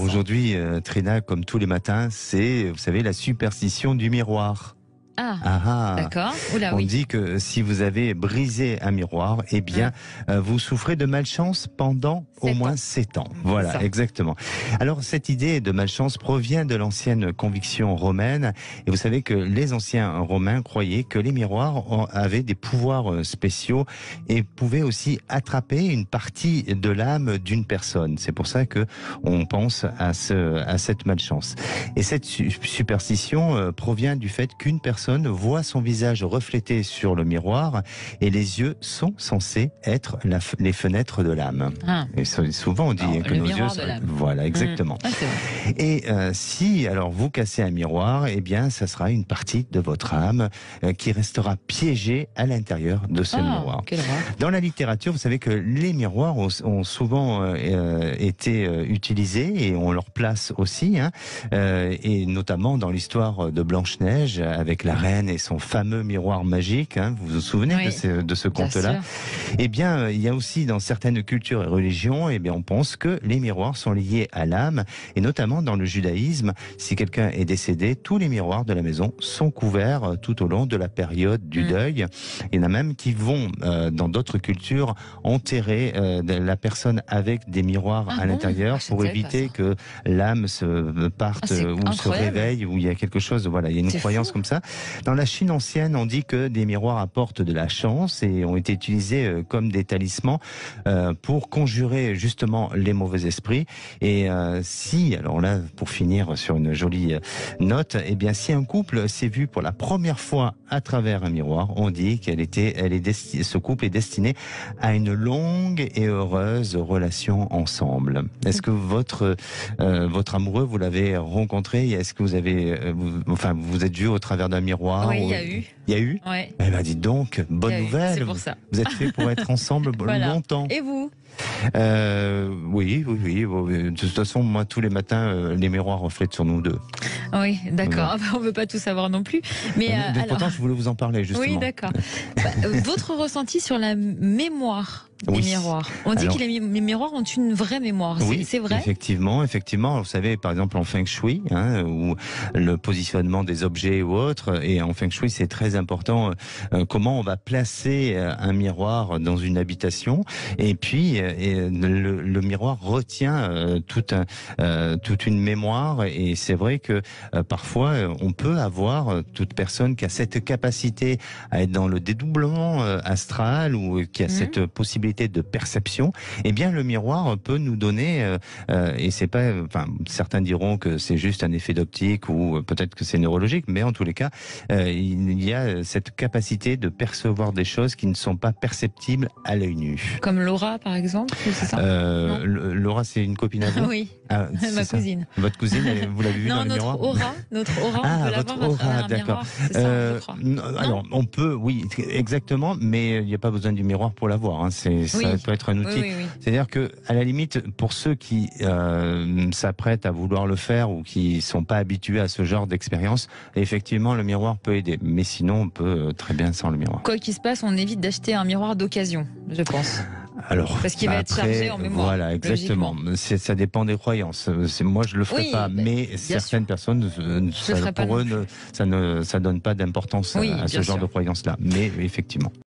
aujourd'hui, Trina, comme tous les matins, c'est, vous savez, la superstition du miroir. D'accord. Oula, On oui. dit que si vous avez brisé un miroir, eh bien, vous souffrez de malchance pendant au 7 moins ans. 7 ans. C'est Voilà, ça. exactement. Alors, cette idée de malchance provient de l'ancienne conviction romaine. Et vous savez que les anciens Romains croyaient que les miroirs avaient des pouvoirs spéciaux et pouvaient aussi attraper une partie de l'âme d'une personne. C'est pour ça que on pense à cette malchance. Et cette superstition provient du fait qu'une personne voit son visage reflété sur le miroir et les yeux sont censés être les fenêtres de l'âme. Et souvent on dit que nos yeux sont... Voilà, exactement. C'est vrai. Et si alors vous cassez un miroir, eh bien ça sera une partie de votre âme qui restera piégée à l'intérieur de ce miroir. Quelle horreur. Dans la littérature, vous savez que les miroirs ont souvent été utilisés et on leur place aussi, et notamment dans l'histoire de Blanche-Neige avec la reine et son fameux miroir magique. Vous vous souvenez de ce conte-là? Eh bien, il y a aussi dans certaines cultures et religions, eh bien, on pense que les miroirs sont liés à l'âme, et notamment dans le judaïsme, si quelqu'un est décédé, tous les miroirs de la maison sont couverts tout au long de la période du deuil. Il y en a même qui vont, dans d'autres cultures, enterrer la personne avec des miroirs à l'intérieur pour éviter que l'âme se parte ou se réveille, ou il y a quelque chose, voilà, il y a une croyance comme ça. Dans la Chine ancienne, on dit que des miroirs apportent de la chance et ont été utilisés comme des talismans pour conjurer justement les mauvais esprits. Et alors là, pour finir sur une jolie note, eh bien, si un couple s'est vu pour la première fois à travers un miroir, on dit ce couple est destiné à une longue et heureuse relation ensemble. Est-ce que votre amoureux, vous l'avez rencontré? Est-ce que vous avez, vous êtes vu au travers d'un miroir? Oui, il y a eu. Il y a eu? Oui. Eh ben, dites donc, bonne nouvelle. C'est pour ça. Vous êtes fait pour être ensemble longtemps. Et vous? Oui. De toute façon, moi, tous les matins, les miroirs reflètent sur nous deux. Oui, d'accord. On ne veut pas tout savoir non plus. Mais pourtant, je voulais vous en parler, justement. Oui, d'accord. Votre ressenti sur la mémoire des miroirs? On dit que les miroirs ont une vraie mémoire. Oui, c'est vrai? Effectivement. Vous savez, par exemple, en Feng Shui, ou le positionnement des objets ou autres, et en Feng Shui, c'est très important comment on va placer un miroir dans une habitation. Et puis, le miroir retient toute une mémoire. Et c'est vrai que parfois, on peut avoir, toute personne qui a cette capacité à être dans le dédoublement astral ou qui a cette possibilité de perception, eh bien le miroir peut nous donner, et c'est pas, certains diront que c'est juste un effet d'optique ou peut-être que c'est neurologique, mais en tous les cas, il y a cette capacité de percevoir des choses qui ne sont pas perceptibles à l'œil nu. Comme Laura, par exemple, c'est ça? Laura, c'est une copine à vous? Oui, ma cousine. Votre cousine, vous l'avez vue dans le miroir? Notre aura, on peut l'avoir à travers un miroir, c'est ça, je crois. Alors, on peut, oui, exactement, mais il n'y a pas besoin du miroir pour l'avoir. Ça peut être un outil. Oui. C'est-à-dire que, à la limite, pour ceux qui s'apprêtent à vouloir le faire ou qui sont pas habitués à ce genre d'expérience, effectivement, le miroir peut aider. Mais sinon, on peut très bien sans le miroir. Quoi qu'il se passe, on évite d'acheter un miroir d'occasion, je pense. Alors, parce qu'il va être chargé en mémoire. Voilà, exactement. Ça dépend des croyances. Moi, je le ferai pas, mais certaines personnes, pour eux, ça donne pas d'importance à ce genre de croyances-là. Mais effectivement.